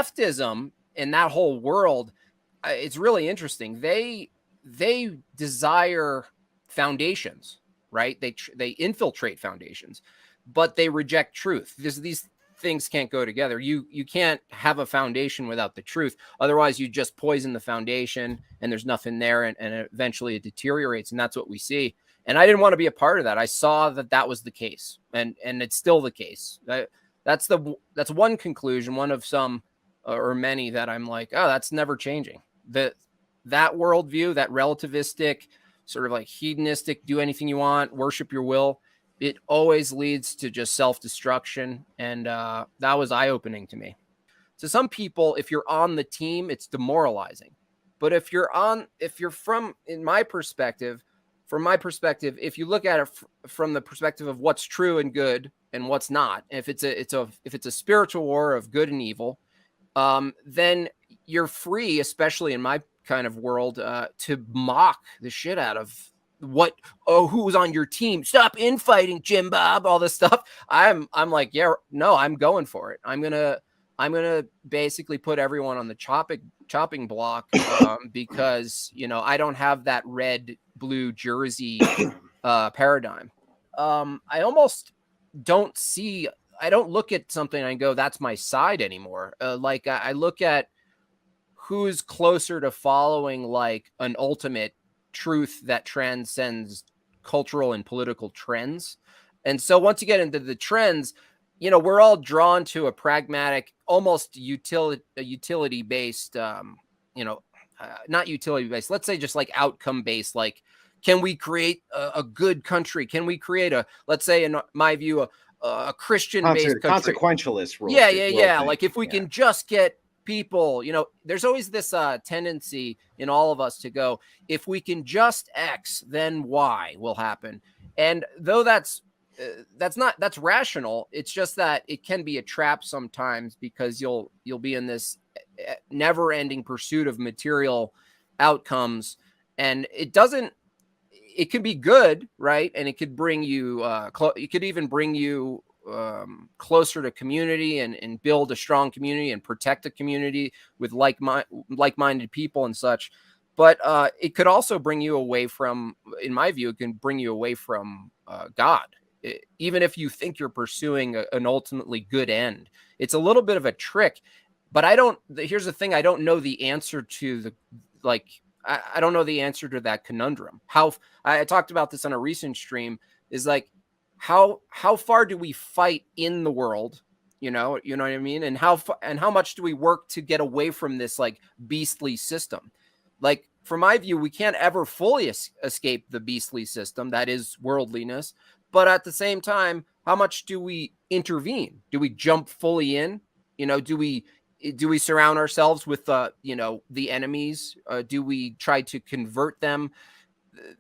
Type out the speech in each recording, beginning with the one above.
leftism and that whole world, it's really interesting. They desire foundations, right? They infiltrate foundations, but they reject truth. These things can't go together. You can't have a foundation without the truth. Otherwise, you just poison the foundation, and there's nothing there, and eventually it deteriorates. And that's what we see. And I didn't want to be a part of that. I saw that was the case, and it's still the case. That's one conclusion, one of some or many that I'm like, oh, that's never changing. That worldview, that relativistic, sort of like hedonistic, do anything you want, worship your will, it always leads to just self-destruction. And that was eye-opening to me. To some people, if you're on the team, it's demoralizing. But from my perspective, if you look at it from the perspective of what's true and good and what's not, if it's a spiritual war of good and evil, then you're free, especially in my kind of world, to mock the shit out of who's on your team. Stop infighting, JimBob, all this stuff. I'm like, yeah, no, I'm going for it. I'm gonna basically put everyone on the chopping block, because I don't have that red blue jersey paradigm. I almost don't see. I don't look at something and go, that's my side anymore. Like I look at who's closer to following like an ultimate truth that transcends cultural and political trends. And so once you get into the trends, we're all drawn to a pragmatic, almost utility based, not utility based, let's say just like outcome based, like, can we create a good country? Can we create let's say, in my view, a Christian-based country? Consequentialist rule. Yeah. Like if we can just get people, there's always this tendency in all of us to go, if we can just X, then Y will happen. And though that's rational, it's just that it can be a trap sometimes, because you'll be in this never-ending pursuit of material outcomes, and it could be good, right? And it could bring you, it could even bring you closer to community and build a strong community and protect a community with like-minded people and such. But it could also bring you away from, in my view, it can bring you away from God. Even if you think you're pursuing an ultimately good end, it's a little bit of a trick. But here's the thing, I don't know the answer to I don't know the answer to that conundrum. I talked about this on a recent stream, is like, how far do we fight in the world? You know what I mean? And how much do we work to get away from this like beastly system? Like, from my view, we can't ever fully escape the beastly system that is worldliness. But at the same time, how much do we intervene? Do we jump fully in? Do we surround ourselves with the enemies? Do we try to convert them?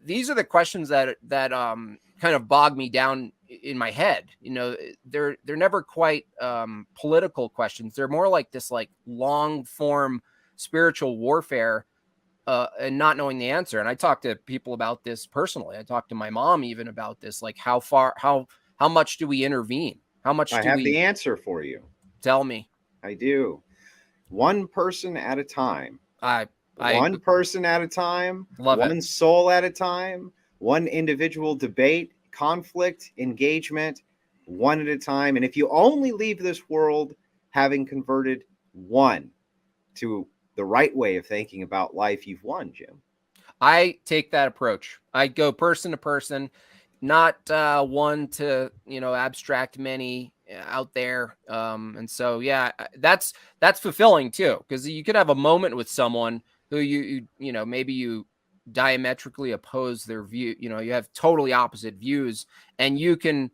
These are the questions that kind of bog me down in my head. They're never quite political questions. They're more like this like long form spiritual warfare, and not knowing the answer. And I talk to people about this personally. I talked to my mom even about this, like how much do we intervene? How much I do have we the answer for you. Tell me. I do. One person at a time. One person at a time. One soul at a time. One individual debate, conflict, engagement, one at a time. And if you only leave this world having converted one to the right way of thinking about life, you've won, Jim. I take that approach. I go person to person, not one to abstract many out there. And so yeah, that's fulfilling too, because you could have a moment with someone who you maybe you diametrically oppose their view. You have totally opposite views, and you can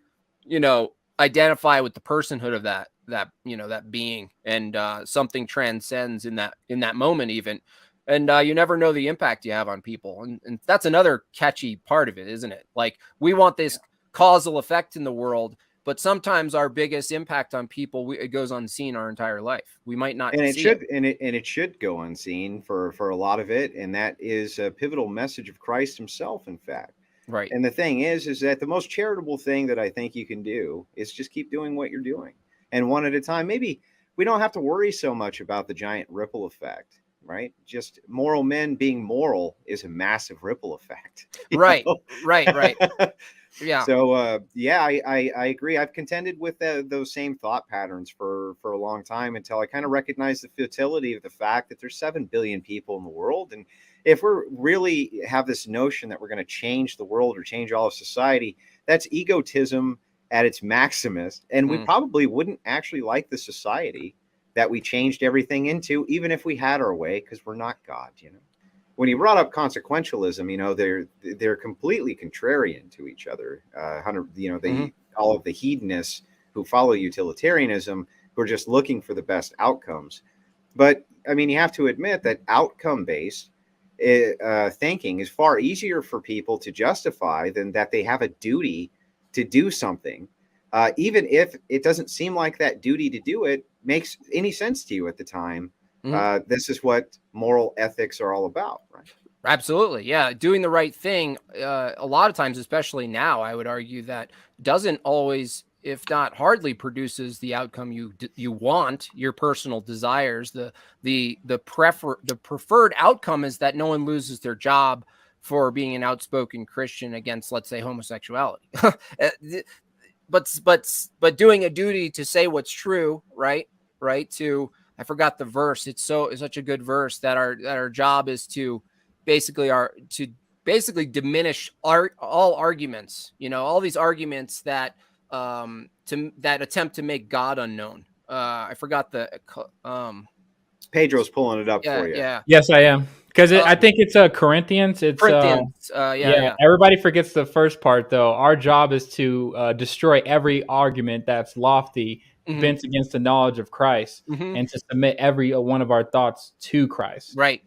identify with the personhood of that being, and something transcends in that moment even. And you never know the impact you have on people. And that's another catchy part of it, isn't it? Like, we want this causal effect in the world, but sometimes our biggest impact on people, it goes unseen our entire life. We might not see it. And it should go unseen for a lot of it. And that is a pivotal message of Christ himself, in fact. Right. And the thing is that the most charitable thing that I think you can do is just keep doing what you're doing. And one at a time, maybe we don't have to worry so much about the giant ripple effect, right? Just moral men being moral is a massive ripple effect. Right. Yeah. So yeah, I agree. I've contended with those same thought patterns for a long time, until I kind of recognized the futility of the fact that there's 7 billion people in the world, and if we're really have this notion that we're going to change the world or change all of society, that's egotism at its maximus, and we probably wouldn't actually like the society that we changed everything into, even if we had our way, because we're not God, you know. When you brought up consequentialism, you know, they're completely contrarian to each other. You know, all of the hedonists who follow utilitarianism, who are just looking for the best outcomes. But I mean, you have to admit that outcome-based thinking is far easier for people to justify than that they have a duty to do something, even if it doesn't seem like that duty to do it makes any sense to you at the time. This is what moral ethics are all about, right? Absolutely. Yeah. Doing the right thing, a lot of times, especially now, I would argue that doesn't always, if not hardly, produces the outcome you want, your personal desires. The preferred outcome is that no one loses their job for being an outspoken Christian against, let's say, homosexuality. but doing a duty to say what's true, right? To, I forgot the verse. It's such a good verse that our job is to basically diminish all arguments, you know, all these arguments that that attempt to make God unknown. I forgot Pedro's pulling it up for you. Yeah. Yes, I am. Because I think it's Corinthians. It's Corinthians. Yeah. Everybody forgets the first part, though. Our job is to destroy every argument that's lofty, bent against the knowledge of Christ, and to submit every one of our thoughts to Christ. Right.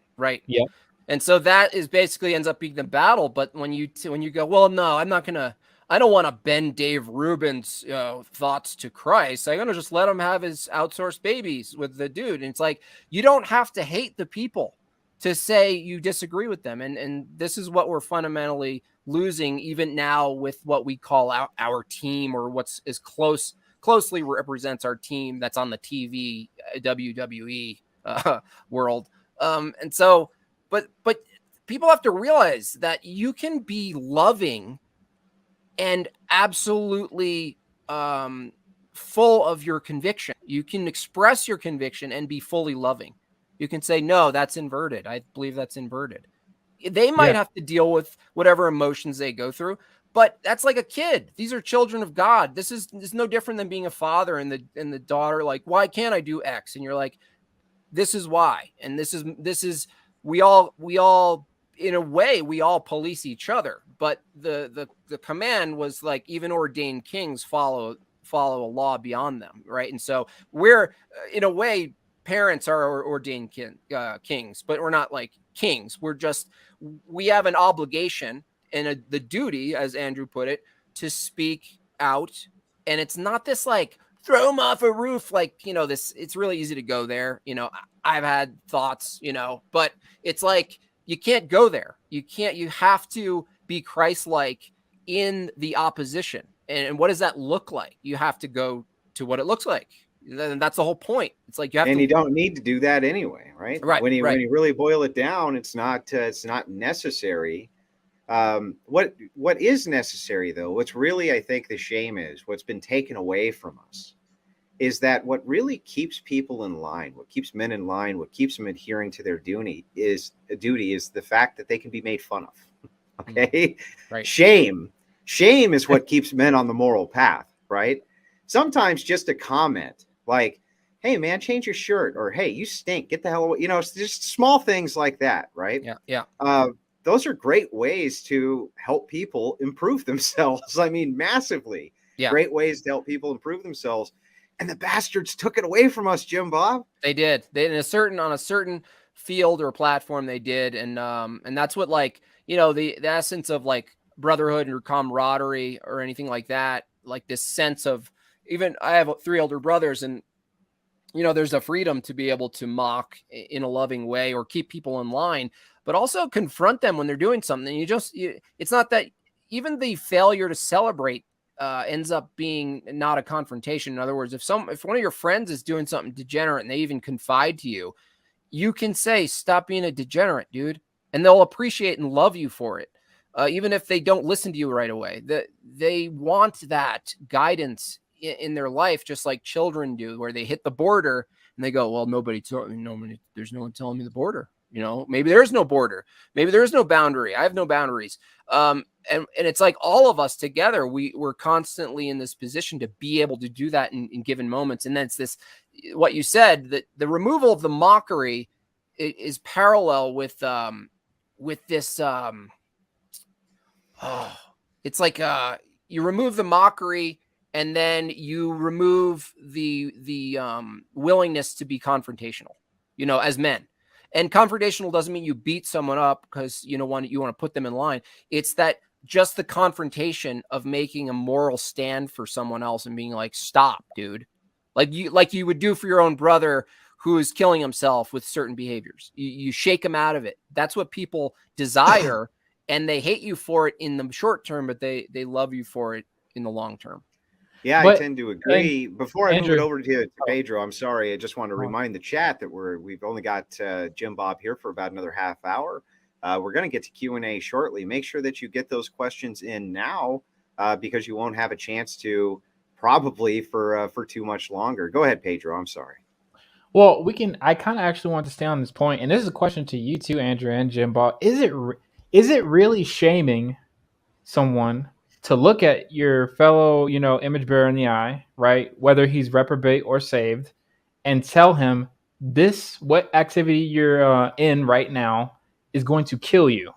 Yeah. And so that is basically ends up being the battle. But when you go, well, no, I don't want to bend Dave Rubin's thoughts to Christ. I'm going to just let him have his outsourced babies with the dude. And it's like, you don't have to hate the people to say you disagree with them. And this is what we're fundamentally losing even now with what we call our team, or what's is closely represents our team that's on the TV WWE world. And so, but people have to realize that you can be loving and absolutely full of your conviction. You can express your conviction and be fully loving. You can say, no, that's inverted. I believe that's inverted. They might have to deal with whatever emotions they go through, but that's like a kid. These are children of God. This is no different than being a father and the daughter, like, why can't I do X? And you're like, this is why. And this is, we all, in a way, we all police each other, but the command was like, even ordained kings follow a law beyond them. Right. And so we're, in a way, parents are ordained kings, but we're not like kings. We have an obligation and the duty, as Andrew put it, to speak out. And it's not this like throw them off a roof. Like, you know, it's really easy to go there. You know, I've had thoughts, you know, but it's like, you can't go there. You have to be Christ-like in the opposition. And what does that look like? You have to go to what it looks like. And that's the whole point. It's like you have you don't need to do that anyway, right? Right. When you really boil it down, it's not necessary. What is necessary, though, what's really, I think, the shame is what's been taken away from us, is that what really keeps people in line, what keeps men in line, what keeps them adhering to their duty is the fact that they can be made fun of. Okay. Right. Shame is what keeps men on the moral path, right? Sometimes just a comment like, hey man, change your shirt, or hey, you stink, get the hell away. You know, it's just small things like that, right? Yeah. Those are great ways to help people improve themselves. I mean, massively. Yeah. Great ways to help people improve themselves. And the bastards took it away from us, JimBob. They did. On a certain field or platform, they did. And that's what, like, you know, the essence of like brotherhood or camaraderie or anything like that, like this sense of, even I have 3 older brothers, and, you know, there's a freedom to be able to mock in a loving way or keep people in line, but also confront them when they're doing something. It's not that even the failure to celebrate ends up being not a confrontation. In other words, if one of your friends is doing something degenerate and they even confide to you, you can say, stop being a degenerate, dude. And they'll appreciate and love you for it. Even if they don't listen to you right away, they want that guidance in their life, just like children do, where they hit the border and they go, well, there's no one telling me the border. Maybe there's no border. Maybe there's no boundary. I have no boundaries. And it's like all of us together, we're constantly in this position to be able to do that in given moments. And then it's this, what you said, that the removal of the mockery is parallel with this. It's like you remove the mockery and then you remove the willingness to be confrontational, as men. And confrontational doesn't mean you beat someone up because you want to put them in line. It's that just the confrontation of making a moral stand for someone else and being like, stop, dude. Like you would do for your own brother who is killing himself with certain behaviors. You shake him out of it. That's what people desire. And they hate you for it in the short term, but they love you for it in the long term. Yeah, I tend to agree. Before I move it over to Pedro, I'm sorry. I just want to remind the chat that we've only got JimBob here for about another half hour. We're going to get to Q&A shortly. Make sure that you get those questions in now because you won't have a chance to probably for too much longer. Go ahead, Pedro. I'm sorry. Well, I kind of actually want to stay on this point, and this is a question to you too, Andrew and JimBob. Is it really shaming someone to look at your fellow, image bearer in the eye, right? Whether he's reprobate or saved, and tell him what activity you're in right now is going to kill you.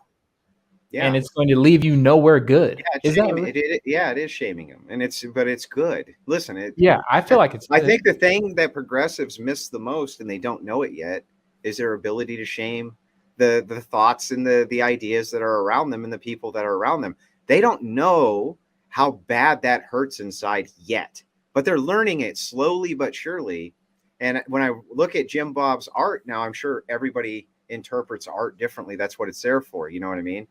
Yeah. And it's going to leave you nowhere good. Yeah, it is shaming him. But it's good. Listen, I feel like it's good. I think the thing that progressives miss the most, and they don't know it yet, is their ability to shame the thoughts and the ideas that are around them and the people that are around them. They don't know how bad that hurts inside yet, but they're learning it slowly but surely. And when I look at JimBob's art now, I'm sure everybody interprets art differently. That's what it's there for. You know what I mean?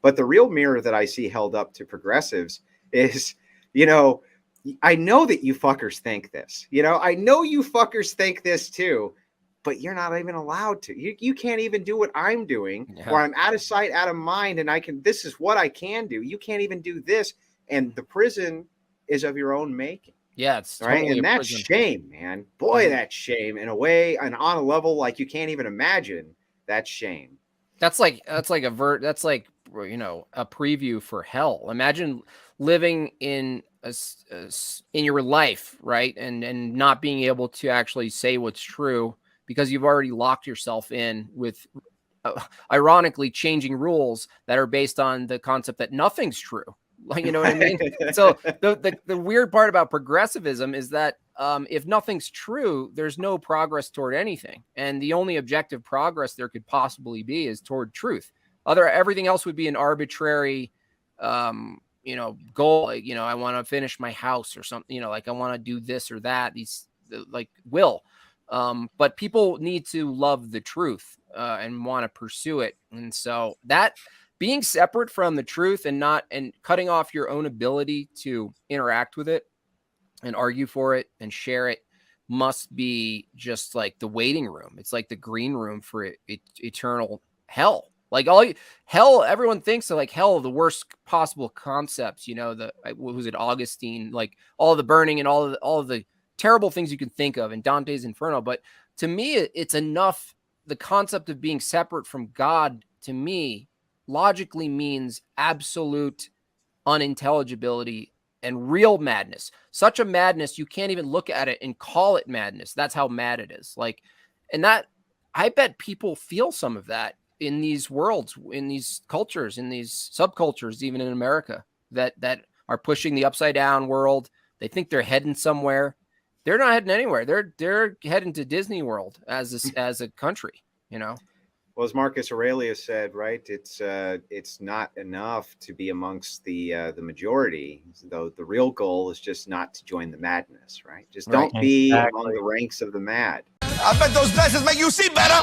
But the real mirror that I see held up to progressives is, I know that you fuckers think this. I know you fuckers think this too. But you're not even allowed to. You can't even do what I'm doing, where I'm out of sight, out of mind, and this is what I can do. You can't even do this. And the prison is of your own making. Yeah, it's totally right. And that's shame, man. Boy, that's shame in a way, and on a level like you can't even imagine. That's shame. That's like a preview for hell. Imagine living in your life, right? And not being able to actually say what's true, because you've already locked yourself in with, ironically, changing rules that are based on the concept that nothing's true. Like, you know what I mean? So the weird part about progressivism is that if nothing's true, there's no progress toward anything. And the only objective progress there could possibly be is toward truth. Everything else would be an arbitrary, goal. Like, I want to finish my house or something, like I want to do this or that, will. But people need to love the truth and want to pursue it. And so that being separate from the truth and cutting off your own ability to interact with it and argue for it and share it must be just like the waiting room. It's like the green room for eternal hell. Like hell, everyone thinks of like hell, the worst possible concepts, what was it, Augustine, like all the burning and all of the terrible things you can think of in Dante's Inferno. But to me, it's enough. The concept of being separate from God, to me, logically means absolute unintelligibility and real madness. Such a madness, you can't even look at it and call it madness. That's how mad it is. I bet people feel some of that in these worlds, in these cultures, in these subcultures, even in America, that are pushing the upside down world. They think they're heading somewhere. They're not heading anywhere. They're heading to Disney World as a country, Well, as Marcus Aurelius said, right? It's not enough to be amongst the majority. Though the real goal is just not to join the madness, right? Just don't be among the ranks of the mad. I bet those glasses make you see better.